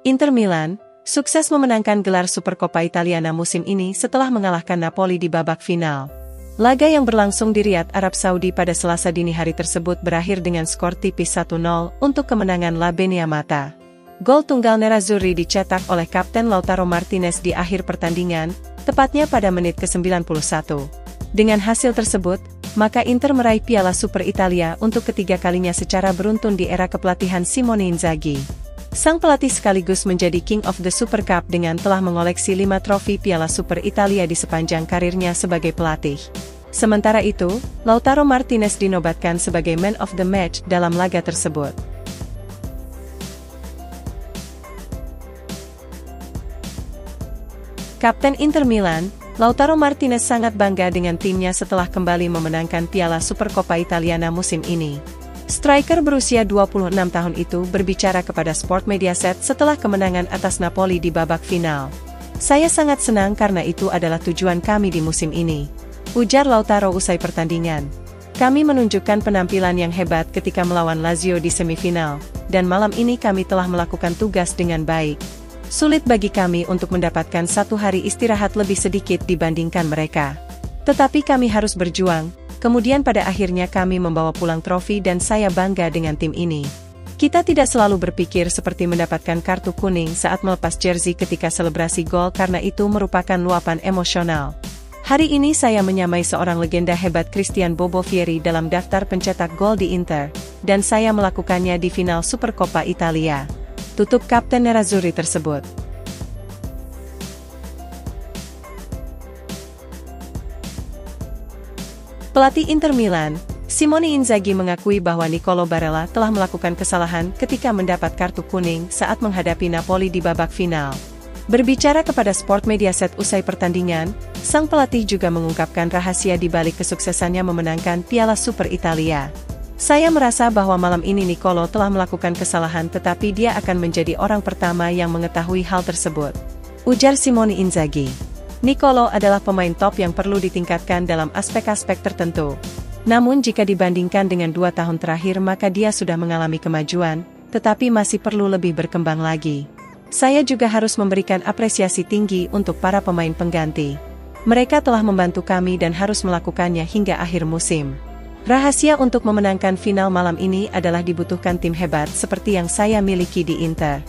Inter Milan sukses memenangkan gelar Supercoppa Italiana musim ini setelah mengalahkan Napoli di babak final. Laga yang berlangsung di Riyadh, Arab Saudi pada Selasa dini hari tersebut berakhir dengan skor tipis 1-0 untuk kemenangan La Beniamata. Gol tunggal Nerazzurri dicetak oleh Kapten Lautaro Martinez di akhir pertandingan, tepatnya pada menit ke-91. Dengan hasil tersebut, maka Inter meraih Piala Super Italia untuk ketiga kalinya secara beruntun di era kepelatihan Simone Inzaghi. Sang pelatih sekaligus menjadi King of the Super Cup dengan telah mengoleksi 5 trofi Piala Super Italia di sepanjang karirnya sebagai pelatih. Sementara itu, Lautaro Martinez dinobatkan sebagai Man of the Match dalam laga tersebut. Kapten Inter Milan, Lautaro Martinez sangat bangga dengan timnya setelah kembali memenangkan Piala Supercoppa Italiana musim ini. Striker berusia 26 tahun itu berbicara kepada Sport Mediaset setelah kemenangan atas Napoli di babak final. "Saya sangat senang karena itu adalah tujuan kami di musim ini," ujar Lautaro usai pertandingan. "Kami menunjukkan penampilan yang hebat ketika melawan Lazio di semifinal, dan malam ini kami telah melakukan tugas dengan baik. Sulit bagi kami untuk mendapatkan 1 hari istirahat lebih sedikit dibandingkan mereka. Tetapi kami harus berjuang. Kemudian pada akhirnya kami membawa pulang trofi dan saya bangga dengan tim ini. Kita tidak selalu berpikir seperti mendapatkan kartu kuning saat melepas jersey ketika selebrasi gol karena itu merupakan luapan emosional. Hari ini saya menyamai seorang legenda hebat Christian Bobo Vieri dalam daftar pencetak gol di Inter, dan saya melakukannya di final Supercoppa Italia," tutup Kapten Nerazzurri tersebut. Pelatih Inter Milan, Simone Inzaghi mengakui bahwa Nicolo Barella telah melakukan kesalahan ketika mendapat kartu kuning saat menghadapi Napoli di babak final. Berbicara kepada Sport Mediaset usai pertandingan, sang pelatih juga mengungkapkan rahasia di balik kesuksesannya memenangkan Piala Super Italia. "Saya merasa bahwa malam ini Nicolo telah melakukan kesalahan tetapi dia akan menjadi orang pertama yang mengetahui hal tersebut," ujar Simone Inzaghi. "Nicolo adalah pemain top yang perlu ditingkatkan dalam aspek-aspek tertentu. Namun jika dibandingkan dengan 2 tahun terakhir maka dia sudah mengalami kemajuan, tetapi masih perlu lebih berkembang lagi. Saya juga harus memberikan apresiasi tinggi untuk para pemain pengganti. Mereka telah membantu kami dan harus melakukannya hingga akhir musim. Rahasia untuk memenangkan final malam ini adalah dibutuhkan tim hebat seperti yang saya miliki di Inter.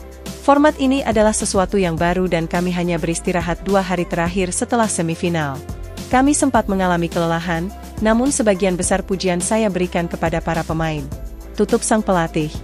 Format ini adalah sesuatu yang baru dan kami hanya beristirahat 2 hari terakhir setelah semifinal. Kami sempat mengalami kelelahan, namun sebagian besar pujian saya berikan kepada para pemain," tutup sang pelatih.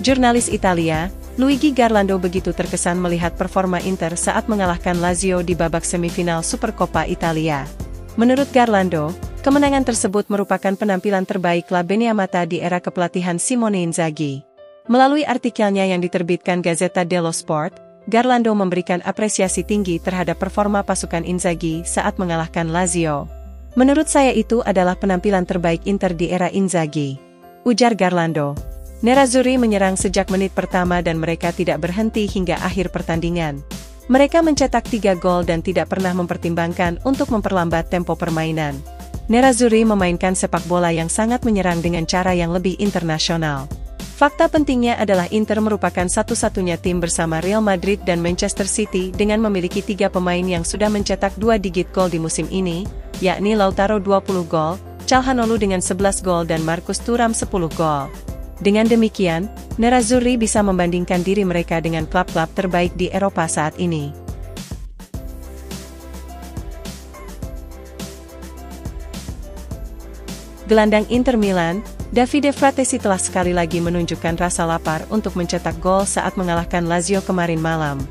Jurnalis Italia, Luigi Garlando begitu terkesan melihat performa Inter saat mengalahkan Lazio di babak semifinal Supercoppa Italia. Menurut Garlando, kemenangan tersebut merupakan penampilan terbaik La Beniamata di era kepelatihan Simone Inzaghi. Melalui artikelnya yang diterbitkan Gazzetta dello Sport, Garlando memberikan apresiasi tinggi terhadap performa pasukan Inzaghi saat mengalahkan Lazio. "Menurut saya itu adalah penampilan terbaik Inter di era Inzaghi," ujar Garlando. "Nerazzurri menyerang sejak menit pertama dan mereka tidak berhenti hingga akhir pertandingan. Mereka mencetak 3 gol dan tidak pernah mempertimbangkan untuk memperlambat tempo permainan. Nerazzurri memainkan sepak bola yang sangat menyerang dengan cara yang lebih internasional. Fakta pentingnya adalah Inter merupakan satu-satunya tim bersama Real Madrid dan Manchester City dengan memiliki 3 pemain yang sudah mencetak 2 digit gol di musim ini, yakni Lautaro 20 gol, Calhanoglu dengan 11 gol dan Marcus Thuram 10 gol. Dengan demikian, Nerazzurri bisa membandingkan diri mereka dengan klub-klub terbaik di Eropa saat ini." Gelandang Inter Milan, Davide Fratesi telah sekali lagi menunjukkan rasa lapar untuk mencetak gol saat mengalahkan Lazio kemarin malam.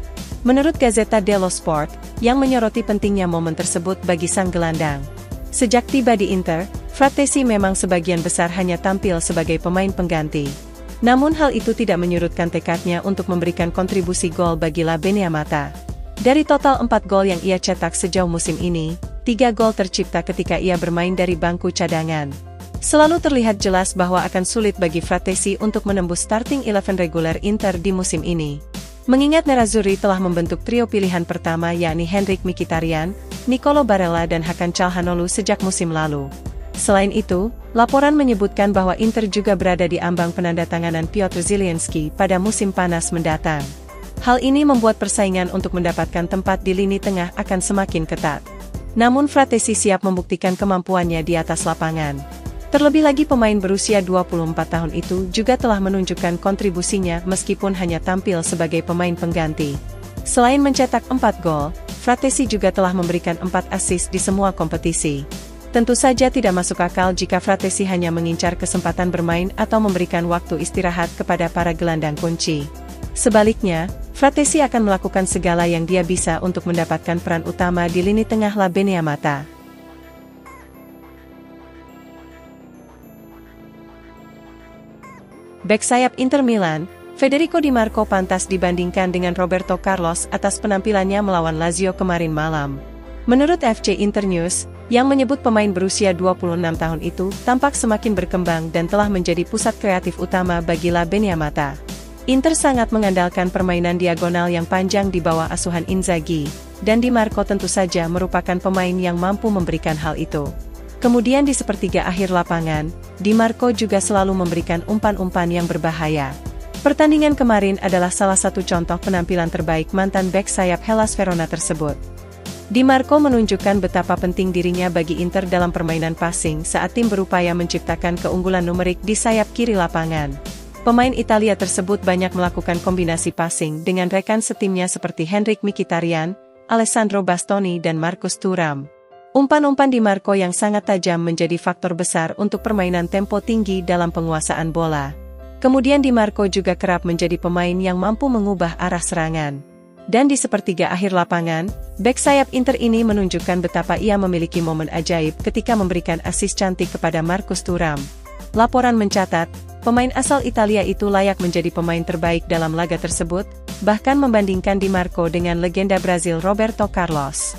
Menurut Gazzetta dello Sport, yang menyoroti pentingnya momen tersebut bagi sang gelandang. Sejak tiba di Inter, Fratesi memang sebagian besar hanya tampil sebagai pemain pengganti. Namun hal itu tidak menyurutkan tekadnya untuk memberikan kontribusi gol bagi La Beniamata. Dari total 4 gol yang ia cetak sejauh musim ini, 3 gol tercipta ketika ia bermain dari bangku cadangan. Selalu terlihat jelas bahwa akan sulit bagi Fratesi untuk menembus starting 11 reguler Inter di musim ini. Mengingat Nerazzurri telah membentuk trio pilihan pertama yakni Henrikh Mkhitaryan, Nicolo Barella dan Hakan Calhanoglu sejak musim lalu. Selain itu, laporan menyebutkan bahwa Inter juga berada di ambang penandatanganan Piotr Zielinski pada musim panas mendatang. Hal ini membuat persaingan untuk mendapatkan tempat di lini tengah akan semakin ketat. Namun Fratesi siap membuktikan kemampuannya di atas lapangan. Terlebih lagi pemain berusia 24 tahun itu juga telah menunjukkan kontribusinya meskipun hanya tampil sebagai pemain pengganti. Selain mencetak 4 gol, Fratesi juga telah memberikan 4 assist di semua kompetisi. Tentu saja tidak masuk akal jika Fratesi hanya mengincar kesempatan bermain atau memberikan waktu istirahat kepada para gelandang kunci. Sebaliknya, Fratesi akan melakukan segala yang dia bisa untuk mendapatkan peran utama di lini tengah La Beneamata. Bek sayap Inter Milan, Federico Di Marco pantas dibandingkan dengan Roberto Carlos atas penampilannya melawan Lazio kemarin malam. Menurut FC Internews, yang menyebut pemain berusia 26 tahun itu tampak semakin berkembang dan telah menjadi pusat kreatif utama bagi La Beneamata. Inter sangat mengandalkan permainan diagonal yang panjang di bawah asuhan Inzaghi, dan Di Marco tentu saja merupakan pemain yang mampu memberikan hal itu. Kemudian di sepertiga akhir lapangan, Di Marco juga selalu memberikan umpan-umpan yang berbahaya. Pertandingan kemarin adalah salah satu contoh penampilan terbaik mantan bek sayap Hellas Verona tersebut. Di Marco menunjukkan betapa penting dirinya bagi Inter dalam permainan passing saat tim berupaya menciptakan keunggulan numerik di sayap kiri lapangan. Pemain Italia tersebut banyak melakukan kombinasi passing dengan rekan setimnya seperti Henrikh Mkhitaryan, Alessandro Bastoni dan Marcus Thuram. Umpan-umpan Di Marco yang sangat tajam menjadi faktor besar untuk permainan tempo tinggi dalam penguasaan bola. Kemudian Di Marco juga kerap menjadi pemain yang mampu mengubah arah serangan. Dan di sepertiga akhir lapangan, bek sayap Inter ini menunjukkan betapa ia memiliki momen ajaib ketika memberikan assist cantik kepada Marcus Thuram. Laporan mencatat, pemain asal Italia itu layak menjadi pemain terbaik dalam laga tersebut, bahkan membandingkan Di Marco dengan legenda Brazil Roberto Carlos.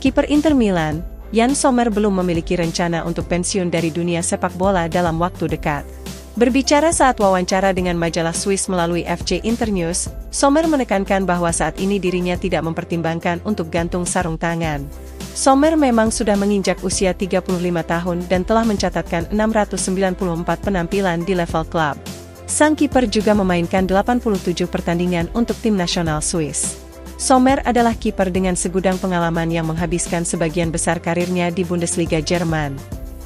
Kiper Inter Milan, Yann Sommer belum memiliki rencana untuk pensiun dari dunia sepak bola dalam waktu dekat. Berbicara saat wawancara dengan majalah Swiss melalui FC Internews, Sommer menekankan bahwa saat ini dirinya tidak mempertimbangkan untuk gantung sarung tangan. Sommer memang sudah menginjak usia 35 tahun dan telah mencatatkan 694 penampilan di level klub. Sang kiper juga memainkan 87 pertandingan untuk tim nasional Swiss. Sommer adalah kiper dengan segudang pengalaman yang menghabiskan sebagian besar karirnya di Bundesliga Jerman.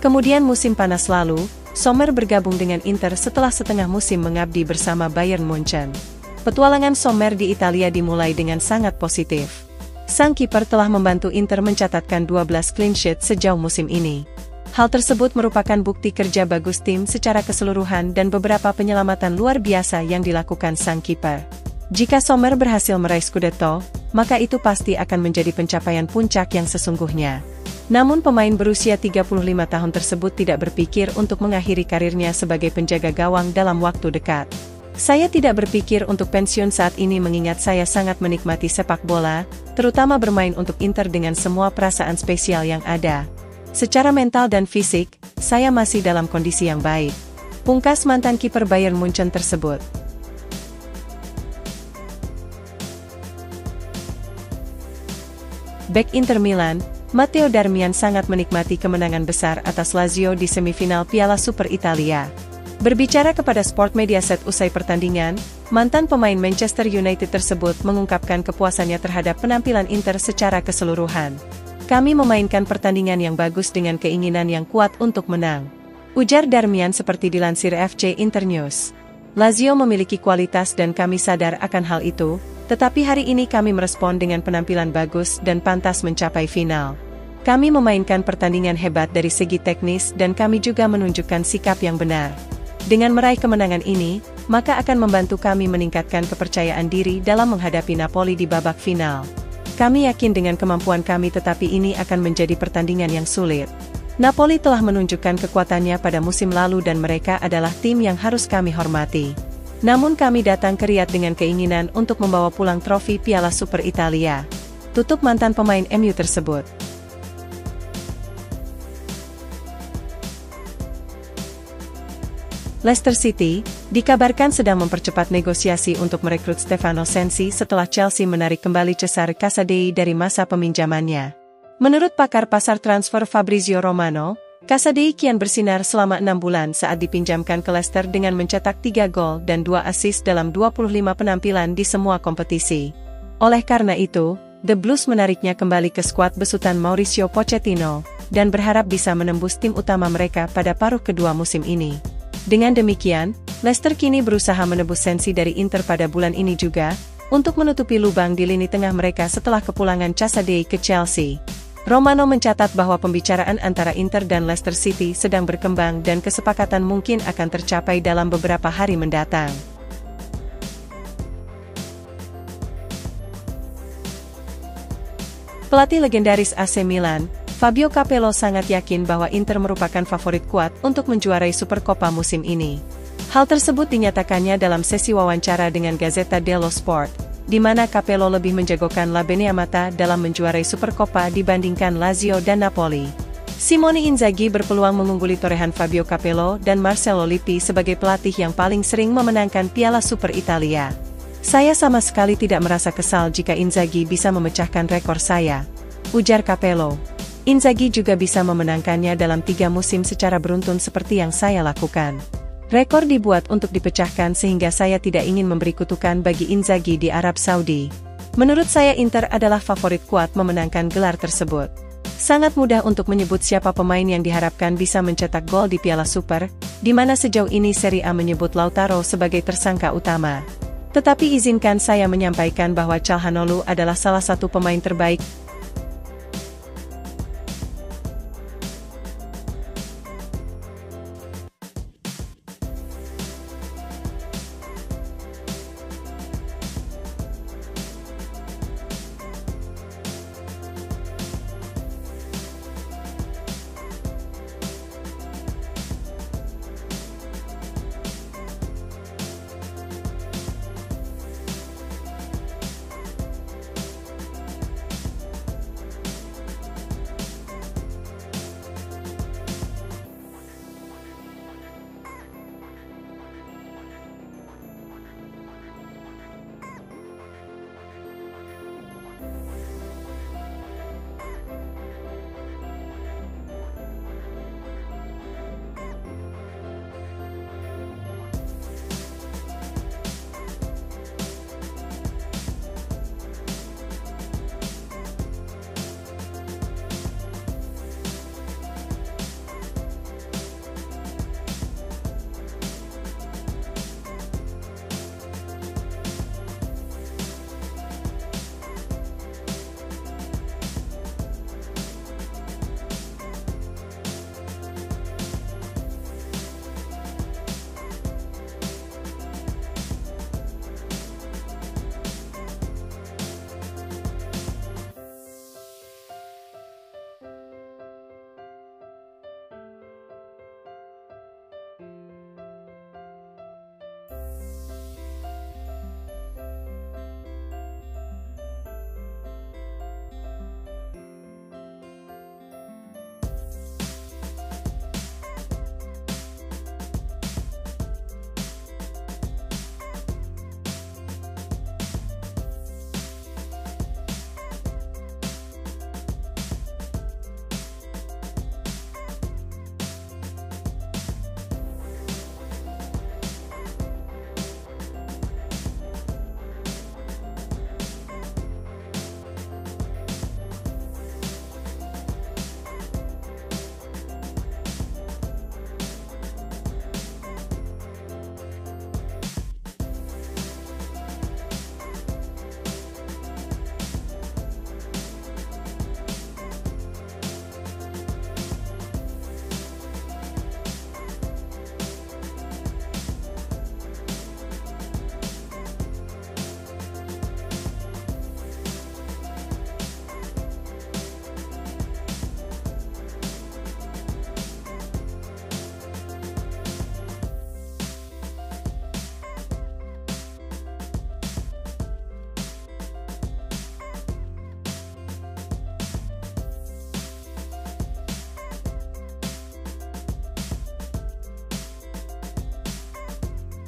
Kemudian musim panas lalu, Sommer bergabung dengan Inter setelah setengah musim mengabdi bersama Bayern Munchen. Petualangan Sommer di Italia dimulai dengan sangat positif. Sang kiper telah membantu Inter mencatatkan 12 clean sheet sejauh musim ini. Hal tersebut merupakan bukti kerja bagus tim secara keseluruhan dan beberapa penyelamatan luar biasa yang dilakukan sang kiper. Jika Sommer berhasil meraih Scudetto, maka itu pasti akan menjadi pencapaian puncak yang sesungguhnya. Namun pemain berusia 35 tahun tersebut tidak berpikir untuk mengakhiri karirnya sebagai penjaga gawang dalam waktu dekat. Saya tidak berpikir untuk pensiun saat ini mengingat saya sangat menikmati sepak bola, terutama bermain untuk Inter dengan semua perasaan spesial yang ada. Secara mental dan fisik, saya masih dalam kondisi yang baik. Pungkas mantan kiper Bayern Munchen tersebut. Bek Inter Milan, Matteo Darmian sangat menikmati kemenangan besar atas Lazio di semifinal Piala Super Italia. Berbicara kepada Sport Mediaset usai pertandingan, mantan pemain Manchester United tersebut mengungkapkan kepuasannya terhadap penampilan Inter secara keseluruhan. Kami memainkan pertandingan yang bagus dengan keinginan yang kuat untuk menang. Ujar Darmian seperti dilansir FC Internews. Lazio memiliki kualitas dan kami sadar akan hal itu. Tetapi hari ini kami merespon dengan penampilan bagus dan pantas mencapai final. Kami memainkan pertandingan hebat dari segi teknis dan kami juga menunjukkan sikap yang benar. Dengan meraih kemenangan ini, maka akan membantu kami meningkatkan kepercayaan diri dalam menghadapi Napoli di babak final. Kami yakin dengan kemampuan kami tetapi ini akan menjadi pertandingan yang sulit. Napoli telah menunjukkan kekuatannya pada musim lalu dan mereka adalah tim yang harus kami hormati. Namun kami datang ke Riyadh dengan keinginan untuk membawa pulang trofi Piala Super Italia. Tutup mantan pemain MU tersebut. Leicester City dikabarkan sedang mempercepat negosiasi untuk merekrut Stefano Sensi setelah Chelsea menarik kembali Cesare Casadei dari masa peminjamannya. Menurut pakar pasar transfer Fabrizio Romano, Casadei kian bersinar selama 6 bulan saat dipinjamkan ke Leicester dengan mencetak 3 gol dan 2 assist dalam 25 penampilan di semua kompetisi. Oleh karena itu, The Blues menariknya kembali ke skuad besutan Mauricio Pochettino dan berharap bisa menembus tim utama mereka pada paruh kedua musim ini. Dengan demikian, Leicester kini berusaha menebus Sensi dari Inter pada bulan ini juga, untuk menutupi lubang di lini tengah mereka setelah kepulangan Casadei ke Chelsea. Romano mencatat bahwa pembicaraan antara Inter dan Leicester City sedang berkembang dan kesepakatan mungkin akan tercapai dalam beberapa hari mendatang. Pelatih legendaris AC Milan, Fabio Capello sangat yakin bahwa Inter merupakan favorit kuat untuk menjuarai Supercoppa musim ini. Hal tersebut dinyatakannya dalam sesi wawancara dengan Gazzetta dello Sport, di mana Capello lebih menjagokan La Beneamata dalam menjuarai Supercoppa dibandingkan Lazio dan Napoli. Simone Inzaghi berpeluang mengungguli torehan Fabio Capello dan Marcello Lippi sebagai pelatih yang paling sering memenangkan Piala Super Italia. Saya sama sekali tidak merasa kesal jika Inzaghi bisa memecahkan rekor saya, ujar Capello. Inzaghi juga bisa memenangkannya dalam 3 musim secara beruntun seperti yang saya lakukan. Rekor dibuat untuk dipecahkan sehingga saya tidak ingin memberi kutukan bagi Inzaghi di Arab Saudi. Menurut saya Inter adalah favorit kuat memenangkan gelar tersebut. Sangat mudah untuk menyebut siapa pemain yang diharapkan bisa mencetak gol di Piala Super, di mana sejauh ini Serie A menyebut Lautaro sebagai tersangka utama. Tetapi izinkan saya menyampaikan bahwa Calhanoglu adalah salah satu pemain terbaik